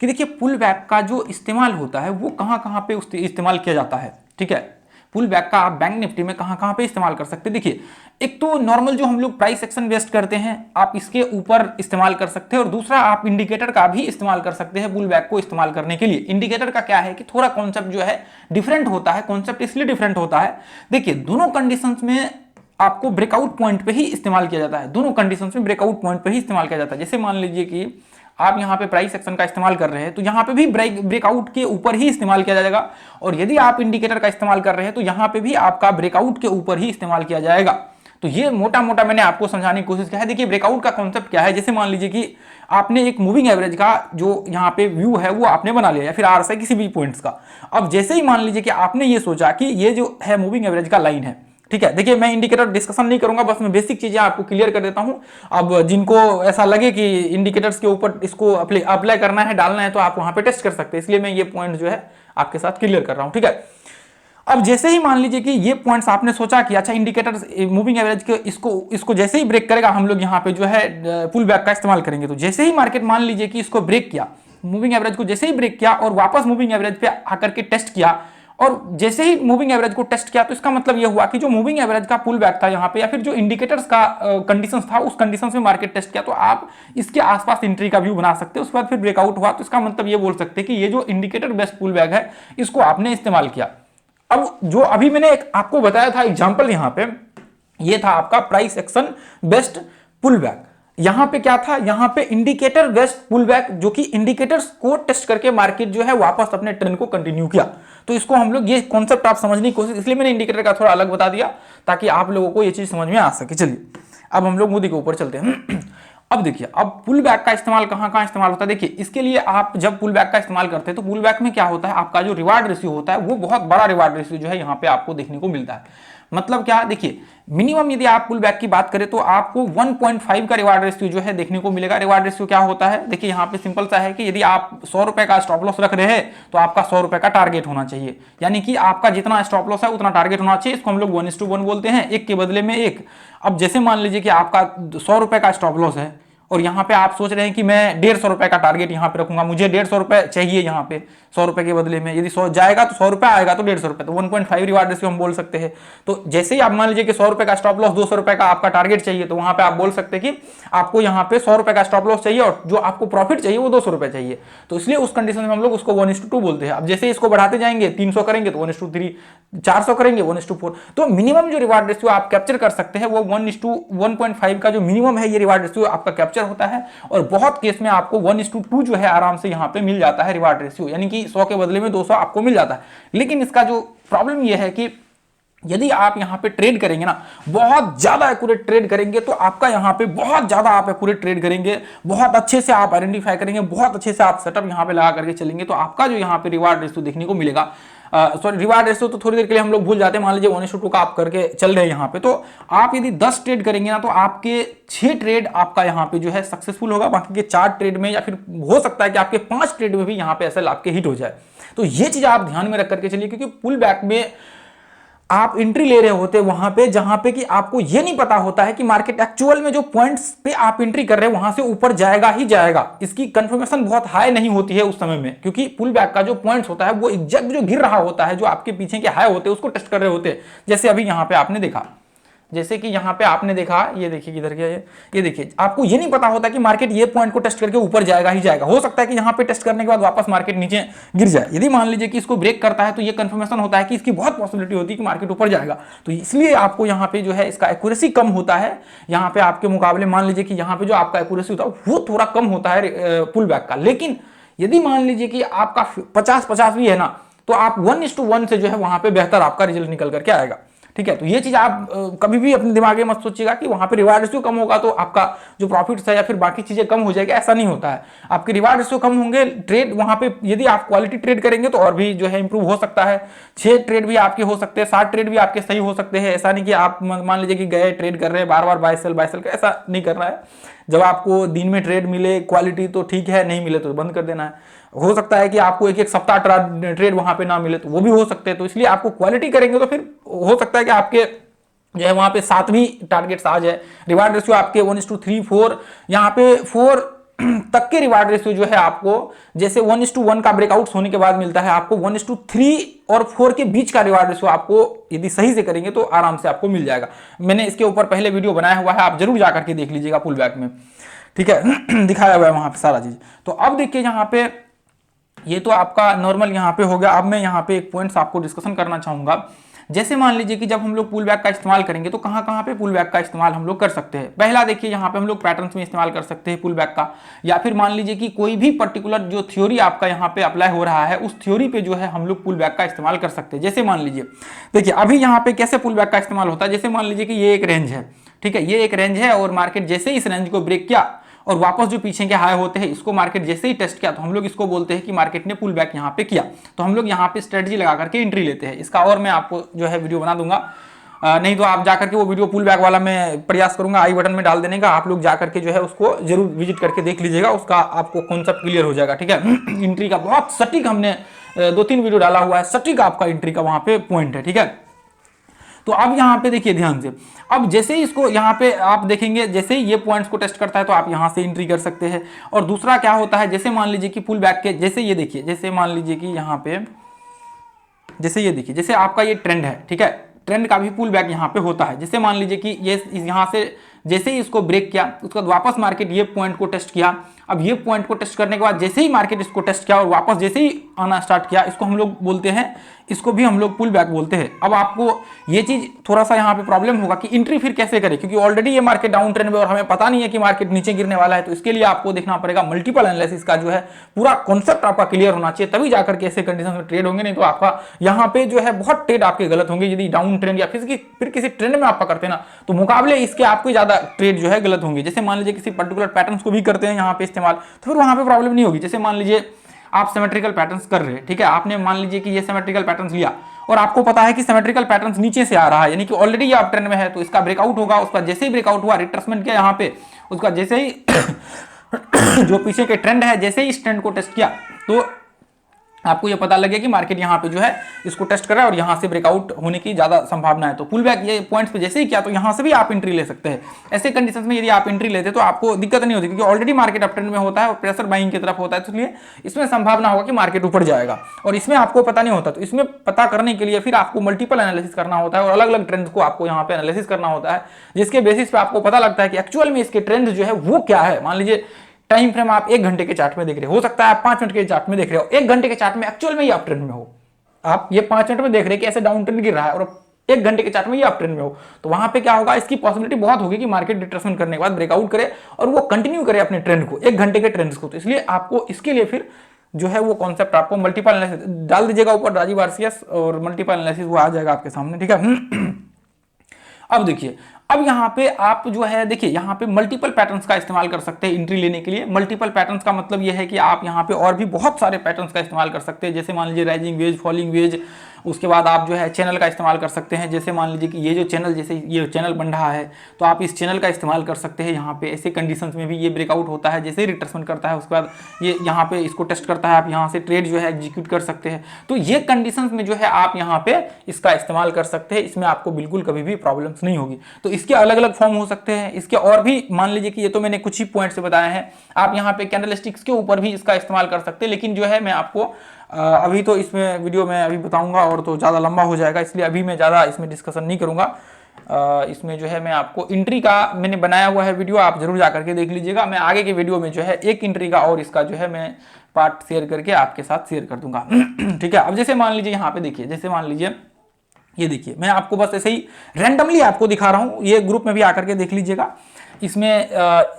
कि देखिए pull back का जो इस्तेमाल होता है वो कहाँ कहाँ पे इस्तेमाल किया जाता है। ठीक है, पुल बैक का आप बैंक निफ्टी में कहाँ कहाँ पे इस्तेमाल कर सकते हैं। देखिए, एक तो नॉर्मल जो हम लोग प्राइस एक्शन वेस्ट करते हैं आप इसके ऊपर इस्तेमाल कर सकते हैं, और दूसरा आप इंडिकेटर का भी इस्तेमाल कर सकते हैं पुल बैक को इस्तेमाल करने के लिए। इंडिकेटर का क्या है कि थोड़ा कॉन्सेप्ट जो है डिफरेंट होता है। कॉन्सेप्ट इसलिए डिफरेंट होता है, देखिए दोनों कंडीशंस में आपको ब्रेकआउट पॉइंट पे ही इस्तेमाल किया जाता है। दोनों कंडीशंस में ब्रेकआउट पॉइंट पे ही इस्तेमाल किया जाता है। जैसे मान लीजिए कि आप यहाँ पे प्राइस एक्शन का इस्तेमाल कर रहे हैं तो यहाँ पे भी ब्रेकआउट के ऊपर ही इस्तेमाल किया जाएगा, और यदि आप इंडिकेटर का इस्तेमाल कर रहे हैं तो यहाँ पे भी आपका ब्रेकआउट के ऊपर ही इस्तेमाल किया जाएगा। तो ये मोटा मोटा मैंने आपको समझाने की कोशिश किया है। देखिए ब्रेकआउट का कॉन्सेप्ट क्या है, जैसे मान लीजिए कि आपने एक मूविंग एवरेज का जो यहाँ पे व्यू है वो आपने बना लिया, या फिर आरएसआई किसी भी पॉइंट्स का। अब जैसे ही मान लीजिए कि आपने ये सोचा कि ये जो है मूविंग एवरेज का लाइन है, ठीक है। देखिए मैं इंडिकेटर डिस्कशन नहीं करूंगा, बस मैं बेसिक चीजें आपको क्लियर कर देता हूं। अब जिनको ऐसा लगे कि इंडिकेटर्स के ऊपर इसको अप्लाई करना है, डालना है, तो आप वहां पे टेस्ट कर सकते हैं। इसलिए मैं ये पॉइंट जो है आपके साथ क्लियर कर रहा हूं, ठीक है। अब जैसे ही मान लीजिए कि ये पॉइंट्स आपने सोचा कि अच्छा इंडिकेटर्स मूविंग एवरेज के इसको जैसे ही ब्रेक करेगा हम लोग यहाँ पे जो है पुल बैक का इस्तेमाल करेंगे। तो जैसे ही मार्केट मान लीजिए कि इसको ब्रेक किया, मूविंग एवरेज को जैसे ही ब्रेक किया और वापस मूविंग एवरेज पे आकर के टेस्ट किया, और जैसे ही मूविंग एवरेज को टेस्ट किया, तो इसका मतलब यह हुआ कि जो मूविंग एवरेज का पुल बैक था यहाँ पे, या फिर जो इंडिकेटर्स का कंडीशंस था उस कंडीशंस में मार्केट टेस्ट किया, तो आप इसके आसपास एंट्री का व्यू बना सकते हैं। उसके बाद फिर ब्रेकआउट हुआ तो इसका मतलब ये बोल सकते हैं कि ये जो इंडिकेटर बेस्ड पुल बैक है इसको आपने इस्तेमाल किया। अब जो अभी मैंने आपको बताया था एग्जाम्पल, यहाँ पे ये था आपका price action based pull back. यहां पे क्या था, यहां पे इंडिकेटर बेस्ड पुल बैक, जो कि इंडिकेटर्स को टेस्ट करके मार्केट जो है वापस अपने ट्रेंड को कंटिन्यू किया। तो इसको हम लोग ये कॉन्सेप्ट आप समझने की कोशिश, इसलिए मैंने इंडिकेटर का थोड़ा अलग बता दिया ताकि आप लोगों को ये चीज समझ में आ सके। चलिए अब हम लोग मुद्दे के ऊपर चलते हैं। अब देखिए, अब पुल बैक का इस्तेमाल कहां कहां इस्तेमाल होता है। देखिए इसके लिए आप जब पुल बैक का इस्तेमाल करते हैं तो पुल बैक में क्या होता है, आपका जो रिवार्ड रेशियो होता है वो बहुत बड़ा रिवार्ड रेशियो जो है यहाँ पे आपको देखने को मिलता है। मतलब क्या, देखिए मिनिमम यदि आप पुल बैक की बात करें तो आपको 1.5 का रिवार्ड रेशियो जो है देखने को मिलेगा। रिवार्ड रेशियो क्या होता है, देखिए यहाँ पे सिंपल सा है कि यदि आप 100 रुपए का स्टॉप लॉस रख रहे हैं तो आपका 100 रुपए का टारगेट होना चाहिए, यानी कि आपका जितना स्टॉप लॉस है उतना टारगेट होना चाहिए। इसको हम लोग 1:1 बोलते हैं, एक के बदले में एक। अब जैसे मान लीजिए कि आपका 100 रुपए का स्टॉप लॉस है और यहाँ पे आप सोच रहे हैं कि मैं 150 रुपए का टारगेट यहाँ पे रखूंगा, मुझे 150 रुपए चाहिए यहाँ पे 100 रुपए के बदले में। यदि 100 जाएगा तो 100 रुपए आएगा तो 150 रुपए, तो 1.5 रिवार्ड रेशियो हम बोल सकते हैं। तो जैसे ही आप मान लीजिए कि 100 रुपए का स्टॉप लॉस, 200 रुपए का आपका टारगेट चाहिए, तो वहां पे आप बोल सकते हैं कि आपको यहाँ पे 100 रुपए का स्टॉप लॉस चाहिए और जो आपको प्रॉफिट चाहिए वो 200 रुपए चाहिए। तो इसलिए उस कंडीशन में हम लोग उसको 1:2 बोलते हैं। अब जैसे इसको बढ़ाते जाएंगे, 300 करेंगे तो 1:3, 400 करेंगे 1:4। तो मिनिमम जो रिवार्ड रेशियो आप कैप्चर कर सकते हैं वो 1:1.5 का जो मिनिमम है ये रिवार्ड रेशियो आपका कैप्चर होता है। और बहुत केस में आपको 1:2 जो है आराम से यहाँ पे मिल जाता है रिवार्ड रेशियो, यानी कि 100 के बदले में 200 आपको मिल जाता है। लेकिन इसका जो प्रॉब्लम ये है कि यदि आप यहाँ पे ट्रेड करेंगे ना, बहुत ज्यादा एक्यूरेट ट्रेड करेंगे, तो आपका यहाँ पे बहुत ज्यादा आप एक्यूरेट ट्रेड करेंगे, बहुत अच्छे से आप आइडेंटिफाई करेंगे, बहुत अच्छे से आप सेटअप यहाँ पे लगा करके चलेंगे, तो आपका जो यहाँ पे रिवार्ड रेशियो देखने को मिलेगा, सॉरी रिवार्ड रेशियो तो थोड़ी देर के लिए हम लोग भूल जाते हैं। मान लीजिए 1:2 का आप करके चल रहे हैं यहाँ पे, तो आप यदि 10 ट्रेड करेंगे ना तो आपके 6 ट्रेड आपका यहाँ पे जो है सक्सेसफुल होगा, बाकी के 4 ट्रेड में, या फिर हो सकता है कि आपके 5 ट्रेड में भी यहाँ पे ऐसा आपके हिट हो जाए। तो ये चीज आप ध्यान में रख करके चलिए, क्योंकि पुल बैक में आप एंट्री ले रहे होते हैं वहां पे जहां पे कि आपको ये नहीं पता होता है कि मार्केट एक्चुअल में जो पॉइंट्स पे आप एंट्री कर रहे हैं वहां से ऊपर जाएगा ही जाएगा। इसकी कंफर्मेशन बहुत हाई नहीं होती है उस समय में, क्योंकि पुल बैक का जो पॉइंट्स होता है वो एग्जैक्ट जो गिर रहा होता है, जो आपके पीछे के हाई होते हैं उसको टेस्ट कर रहे होते हैं। जैसे अभी यहाँ पे आपने देखा, जैसे कि यहाँ पे आपने देखा, ये देखिए किधर गया ये देखिए, आपको ये नहीं पता होता कि मार्केट ये पॉइंट को टेस्ट करके ऊपर जाएगा ही जाएगा। हो सकता है कि यहाँ पे टेस्ट करने के बाद वापस मार्केट नीचे गिर जाए। यदि मान लीजिए कि इसको ब्रेक करता है तो ये कंफर्मेशन होता है कि इसकी बहुत पॉसिबिलिटी होती है कि मार्केट ऊपर जाएगा। तो इसलिए आपको यहाँ पे जो है इसका एक्यूरेसी कम होता है यहाँ पे आपके मुकाबले। मान लीजिए कि यहाँ पे जो आपका एक्यूरेसी होता है वो थोड़ा कम होता है पुल बैक का। लेकिन यदि मान लीजिए कि आपका 50-50 भी है ना, तो आप 1:1 से जो है वहां पे बेहतर आपका रिजल्ट निकल करके आएगा। ठीक है, तो ये चीज आप कभी भी अपने दिमाग में मत सोचिएगा कि वहां पे रिवार्ड रेशियो कम होगा तो आपका जो प्रॉफिट्स है या फिर बाकी चीजें कम हो जाएगी, ऐसा नहीं होता है। आपके रिवार्ड रेशियो कम होंगे, ट्रेड वहां पे यदि आप क्वालिटी ट्रेड करेंगे तो और भी जो है इंप्रूव हो सकता है। 6 ट्रेड भी आपके हो सकते हैं, 7 ट्रेड भी आपके सही हो सकते हैं। ऐसा नहीं कि आप मान लीजिए कि गए ट्रेड कर रहे हैं बार बार बाय सेल का, ऐसा नहीं करना है। जब आपको दिन में ट्रेड मिले क्वालिटी तो ठीक है, नहीं मिले तो बंद कर देना है। हो सकता है कि आपको एक सप्ताह ट्रेड वहां पे ना मिले तो वो भी हो सकते हैं। तो इसलिए आपको क्वालिटी करेंगे तो फिर हो सकता है कि आपके जो है वहां पे 7 भी टारगेट्स आ जाए। रिवार्ड रेशियो आपके 1:3, 4, यहाँ पे 4 तक के रिवार्ड रेशियो जो है आपको जैसे 1:1 का ब्रेकआउट होने के बाद मिलता है, आपको 1:3 और 4 के बीच का रिवार्ड रेशियो आपको यदि सही से करेंगे तो आराम से आपको मिल जाएगा। मैंने इसके ऊपर पहले वीडियो बनाया हुआ है, आप जरूर जाकर के देख लीजिएगा पुल बैक में, ठीक है। दिखाया हुआ है वहां पे सारा चीज। तो अब देखिए यहाँ पे ये तो आपका नॉर्मल यहाँ पे हो गया। अब मैं यहाँ पे एक पॉइंट्स आपको डिस्कशन करना चाहूंगा। जैसे मान लीजिए कि जब हम लोग पुल बैक का इस्तेमाल करेंगे तो कहाँ कहाँ पे पुल बैक का इस्तेमाल हम लोग कर सकते हैं। पहला देखिए यहाँ पे हम लोग पैटर्न्स में इस्तेमाल कर सकते हैं पुल बैक का, या फिर मान लीजिए कि कोई भी पर्टिकुलर जो थ्योरी आपका यहाँ पे अप्लाई हो रहा है उस थ्योरी पे जो है हम लोग पुल बैक का इस्तेमाल कर सकते हैं। जैसे मान लीजिए देखिए अभी यहाँ पे कैसे पुल बैक का इस्तेमाल होता है। जैसे मान लीजिए कि ये एक रेंज है, ठीक है, ये एक रेंज है और मार्केट जैसे ही इस रेंज को ब्रेक किया और वापस जो पीछे के हाई होते हैं इसको मार्केट जैसे ही टेस्ट किया तो हम लोग इसको बोलते हैं कि मार्केट ने पुल बैक यहाँ पे किया, तो हम लोग यहाँ पे स्ट्रेटजी लगा करके एंट्री लेते हैं। इसका और मैं आपको जो है वीडियो बना दूंगा, नहीं तो आप जाकर के वो वीडियो पुल बैक वाला मैं प्रयास करूंगा आई बटन में डाल देने का, आप लोग जाकर के जो है उसको जरूर विजिट करके देख लीजिएगा, उसका आपको कॉन्सेप्ट क्लियर हो जाएगा, ठीक है। एंट्री का बहुत सटीक हमने 2-3 वीडियो डाला हुआ है, सटीक आपका एंट्री का वहां पे पॉइंट है, ठीक है। तो अब यहाँ पे देखिए ध्यान से, अब जैसे ही इसको यहाँ पे आप देखेंगे जैसे ही ये पॉइंट्स को टेस्ट करता है तो आप यहाँ से एंट्री कर सकते हैं। और दूसरा क्या होता है, जैसे मान लीजिए कि पुल बैक के जैसे ये देखिए, जैसे मान लीजिए कि यहाँ पे जैसे ये देखिए, जैसे आपका ये ट्रेंड है, ठीक है, ट्रेंड का भी पुल बैक यहाँ पे होता है। जैसे मान लीजिए कि ये यहाँ से जैसे ही इसको ब्रेक किया उसके बाद वापस मार्केट ये पॉइंट को टेस्ट किया, अब ये पॉइंट को टेस्ट करने के बाद जैसे ही मार्केट इसको टेस्ट किया और वापस जैसे ही आना स्टार्ट किया, इसको हम लोग बोलते हैं, इसको भी हम लोग पुल बैक बोलते हैं। अब आपको ये चीज थोड़ा सा यहाँ पे प्रॉब्लम होगा कि एंट्री फिर कैसे करें, क्योंकि ऑलरेडी ये मार्केट डाउन ट्रेंड में और हमें पता नहीं है कि मार्केट नीचे गिरने वाला है। तो इसके लिए आपको देखना पड़ेगा मल्टीपल एनालिसिस का जो है पूरा कॉन्सेप्ट आपका क्लियर होना चाहिए, तभी जाकर के ऐसे कंडीशन में ट्रेड होंगे, नहीं तो आपका यहाँ पे जो है बहुत ट्रेड आपके गलत होंगे। यदि डाउन ट्रेंड या फिर किसी ट्रेंड में आप पकड़ते ना तो मुकाबले इसके आपको ज्यादा ट्रेड जो है गलत होंगे। जैसे मान लीजिए किसी पर्टिकुलर पैटर्न्स को भी करते हैं यहाँ पे इस्तेमाल, तो फिर वहां पे प्रॉब्लम नहीं होगी। जैसे मान लीजिए आप सिमेट्रिकल पैटर्न्स कर रहे हैं, ठीक है, आपने मान लीजिए कि ये सिमेट्रिकल पैटर्न्स लिया और आपको पता है कि सिमेट्रिकल पैटर्न्स नीचे से आ रहा है, यानी कि ऑलरेडी ये अप ट्रेंड में है, तो इसका ब्रेकआउट होगा। उसका जैसे ही ब्रेकआउट हुआ, रिट्रेसमेंट किया यहाँ पे, उसका जैसे ही जो पीछे के ट्रेंड है जैसे ही इस ट्रेंड को टेस्ट किया तो आपको ये पता लगे कि मार्केट यहाँ पे जो है इसको टेस्ट कर रहा है और यहाँ से ब्रेकआउट होने की ज्यादा संभावना है। तो पुल बैक ये पॉइंट्स पे जैसे ही किया तो यहाँ से भी आप एंट्री ले सकते हैं। ऐसे कंडीशंस में यदि आप एंट्री लेते तो आपको दिक्कत नहीं होती, क्योंकि ऑलरेडी मार्केट अप ट्रेंड में होता है और प्रेशर बाइंग की तरफ होता है, तो इसलिए इसमें संभावना होगा कि मार्केट ऊपर जाएगा और इसमें आपको पता नहीं होता। तो इसमें पता करने के लिए फिर आपको मल्टीपल एनालिसिस करना होता है और अलग अलग ट्रेंड्स को आपको यहाँ पे एनालिसिस करना होता है, जिसके बेसिस पे आपको पता लगता है कि एक्चुअल में इसके ट्रेंड जो है वो क्या है। मान लीजिए टाइम फ्रेम आप 1 घंटे के चार्ट में देख रहे हो सकता है आप 5 मिनट के चार्ट में देख रहे हो, 1 घंटे के चार्ट में एक्चुअल में ये अप ट्रेंड में हो, आप ये 5 मिनट में देख रहे हैं कि ऐसे डाउन ट्रेंड गिर रहा है और 1 घंटे के चार्ट में ये अप ट्रेंड में हो, तो वहां पे क्या होगा, इसकी पॉसिबिलिटी बहुत होगी कि मार्केट रिट्रेसमेंट करने के बाद ब्रेकआउट करे और वो कंटिन्यू करे अपने ट्रेंड को, 1 घंटे के ट्रेंड्स को। तो इसलिए आपको इसके लिए फिर जो है वो कॉन्सेप्ट आपको मल्टीपल एनालिसिस डाल दीजिएगा ऊपर राजीव आरसीएस और मल्टीपल एनालिसिस वो आ जाएगा आपके सामने, ठीक है। अब देखिए, अब यहाँ पे आप जो है देखिए यहाँ पे मल्टीपल पैटर्न्स का इस्तेमाल कर सकते हैं एंट्री लेने के लिए। मल्टीपल पैटर्न्स का मतलब ये है कि आप यहाँ पे और भी बहुत सारे पैटर्न्स का इस्तेमाल कर सकते हैं। जैसे मान लीजिए राइजिंग वेज, फॉलिंग वेज, उसके बाद आप जो है चैनल का इस्तेमाल कर सकते हैं। जैसे मान लीजिए कि ये जो चैनल, जैसे ये चैनल बन रहा है तो आप इस चैनल का इस्तेमाल कर सकते हैं यहाँ पे। ऐसे कंडीशंस में भी ये ब्रेकआउट होता है, जैसे ही रिट्रेसमेंट करता है उसके बाद ये यहाँ पे इसको टेस्ट करता है, आप यहाँ से ट्रेड जो है एग्जीक्यूट कर सकते हैं। तो ये कंडीशंस में जो है आप यहाँ पे इसका इस्तेमाल कर सकते हैं, इसमें आपको बिल्कुल कभी भी प्रॉब्लम्स नहीं होगी। तो इसके अलग अलग फॉर्म हो सकते हैं, इसके और भी मान लीजिए कि ये तो मैंने कुछ ही पॉइंट से बताया है, आप यहाँ पे कैंडलस्टिक्स के ऊपर भी इसका इस्तेमाल कर सकते हैं। लेकिन जो है मैं आपको अभी तो इसमें वीडियो में अभी बताऊंगा और तो ज़्यादा लंबा हो जाएगा, इसलिए अभी मैं ज़्यादा इसमें डिस्कशन नहीं करूंगा। इसमें जो है मैं आपको एंट्री का मैंने बनाया हुआ है वीडियो, आप जरूर जाकर के देख लीजिएगा। मैं आगे के वीडियो में जो है एक एंट्री का और इसका जो है मैं पार्ट शेयर करके आपके साथ शेयर कर दूंगा। ठीक है, अब जैसे मान लीजिए यहाँ पे देखिए, जैसे मान लीजिए ये देखिए, मैं आपको बस ऐसे ही रैंडमली आपको दिखा रहा हूँ, ये ग्रुप में भी आकर के देख लीजिएगा। इसमें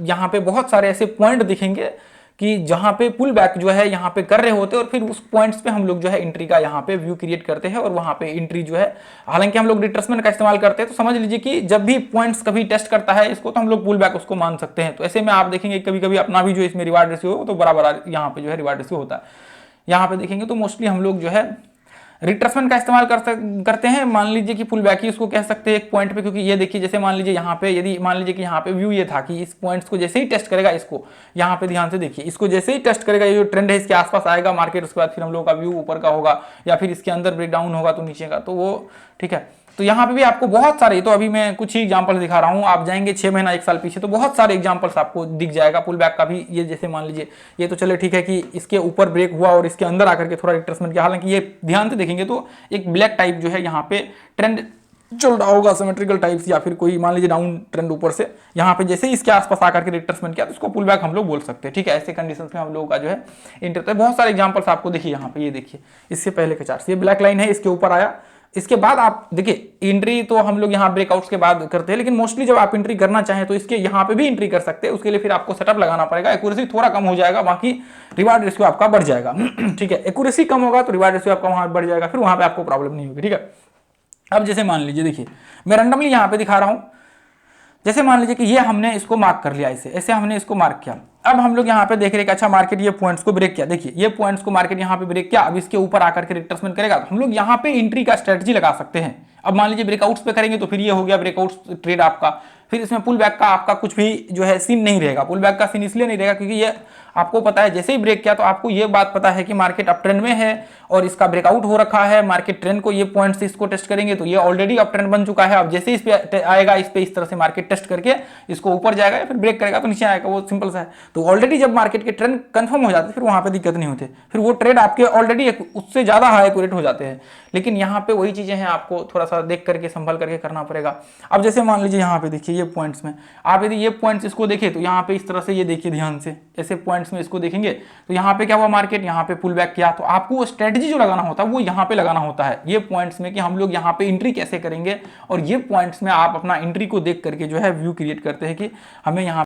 यहाँ पे बहुत सारे ऐसे पॉइंट दिखेंगे कि जहाँ पे पुल बैक जो है यहाँ पे कर रहे होते हैं और फिर उस पॉइंट्स पे हम लोग जो है एंट्री का यहाँ पे व्यू क्रिएट करते हैं और वहाँ पे एंट्री जो है, हालांकि हम लोग रिट्रेसमेंट का इस्तेमाल करते हैं, तो समझ लीजिए कि जब भी पॉइंट्स कभी टेस्ट करता है इसको तो हम लोग पुल बैक उसको मान सकते हैं। तो ऐसे में आप देखेंगे कभी कभी अपना भी जो इसमें रिवार्ड रेशियो हो तो बराबर यहाँ पे जो है रिवार्ड रेशियो होता है। यहाँ पे देखेंगे तो मोस्टली हम लोग जो है रिट्रेसमेंट का इस्तेमाल करते हैं। मान लीजिए कि पुल बैक ही उसको कह सकते हैं एक पॉइंट पे, क्योंकि ये देखिए जैसे मान लीजिए यहाँ पे, यदि मान लीजिए कि यहाँ पे व्यू ये था कि इस पॉइंट्स को जैसे ही टेस्ट करेगा, इसको यहाँ पे ध्यान से देखिए, इसको जैसे ही टेस्ट करेगा ये जो ट्रेंड है इसके आसपास आएगा मार्केट, उसके बाद फिर हम लोग का व्यू ऊपर का होगा या फिर इसके अंदर ब्रेकडाउन होगा तो नीचे का, तो वो ठीक है। तो यहाँ पे भी आपको बहुत सारे, तो अभी मैं कुछ ही एग्जांपल दिखा रहा हूँ, आप जाएंगे 6 महीना 1 साल पीछे तो बहुत सारे एग्जांपल्स आपको दिख जाएगा पुल बैक का भी। ये जैसे मान लीजिए ये तो चले ठीक है कि इसके ऊपर ब्रेक हुआ और इसके अंदर आकर के थोड़ा रिट्रेसमेंट किया, हालांकि ये ध्यान से देखेंगे तो एक ब्लैक टाइप जो है यहाँ पे ट्रेंड चल रहा होगा, सिमेट्रिकल टाइप्स, या फिर कोई मान लीजिए डाउन ट्रेंड ऊपर से, यहाँ पे जैसे ही इसके आसपास आकर के रिट्रेसमेंट किया तो इसको पुल बैक हम लोग बोल सकते हैं, ठीक है। ऐसे कंडीशंस में हम लोगों का जो है इंटर, बहुत सारे एग्जांपल्स आपको देखिए यहाँ पे, ये देखिए इससे पहले के चार्ट, ये ब्लैक लाइन है, इसके ऊपर आया, इसके बाद आप देखिए एंट्री तो हम लोग यहाँ ब्रेकआउट्स के बाद करते हैं, लेकिन मोस्टली जब आप एंट्री करना चाहें तो इसके यहाँ पे भी एंट्री कर सकते हैं। उसके लिए फिर आपको सेटअप लगाना पड़ेगा, एक्यूरेसी थोड़ा कम हो जाएगा, बाकी रिवार्ड रेशियो आपका बढ़ जाएगा, ठीक है। एक्यूरेसी कम होगा तो रिवार्ड रेशियो आपका वहां बढ़ जाएगा, फिर वहां पे आपको प्रॉब्लम नहीं होगी, ठीक है। अब जैसे मान लीजिए देखिए मैं रैंडमली यहाँ पे दिखा रहा हूँ, जैसे मान लीजिए कि ये हमने इसको मार्क कर लिया, ऐसे हमने इसको मार्क किया। अब हम लोग यहाँ पे देख रहे हैं कि अच्छा मार्केट ये पॉइंट्स को ब्रेक किया, देखिए ये पॉइंट्स को मार्केट यहाँ पे ब्रेक किया, अब इसके ऊपर आकर के रिट्रेसमेंट करेगा तो हम लोग यहाँ पे एंट्री का स्ट्रेटजी लगा सकते हैं। अब मान लीजिए ब्रेकआउट्स पे करेंगे तो फिर ये हो गया ब्रेकआउट्स ट्रेड आपका, फिर इसमें पुल बैक का आपका कुछ भी जो है सीन नहीं रहेगा। पुल बैक का सीन इसलिए नहीं रहेगा क्योंकि ये आपको पता है जैसे ही ब्रेक किया तो आपको ये बात पता है कि मार्केट अप ट्रेंड में है और इसका ब्रेकआउट हो रखा है, मार्केट ट्रेंड को ये पॉइंट से इसको टेस्ट करेंगे तो ये ऑलरेडी अप ट्रेंड बन चुका है। अब जैसे इस पे आएगा, इस पे इस तरह से मार्केट टेस्ट करके इसको ऊपर जाएगा या फिर ब्रेक करेगा तो नीचे आएगा, वो सिंपल सा है। तो ऑलरेडी जब मार्केट के ट्रेंड कंफर्म हो जाते फिर वहां पे दिक्कत नहीं होती, फिर वो ट्रेड आपके ऑलरेडी उससे ज्यादा हाई एक्यूरेट हो जाते हैं। लेकिन यहाँ पे वही चीजें हैं, आपको थोड़ा सा देख करके संभल करके करना पड़ेगा। अब जैसे मान लीजिए यहाँ पे देखिए ये पॉइंट्स में आप यदि ये पॉइंट्स इसको देखें तो यहाँ पे इस तरह से ये देखिए ध्यान से, ऐसे पॉइंट्स में इसको देखेंगे तो यहाँ पे क्या हुआ, मार्केट यहाँ पे पुल बैक किया, तो आपको वो स्ट्रेटजी जो लगाना होता है वो यहाँ पे लगाना होता है, ये पॉइंट्स में कि हम लोग यहाँ पे एंट्री कैसे करेंगे, और ये पॉइंट्स में आप अपना एंट्री को देख करके जो है व्यू क्रिएट करते हैं कि हमें यहाँ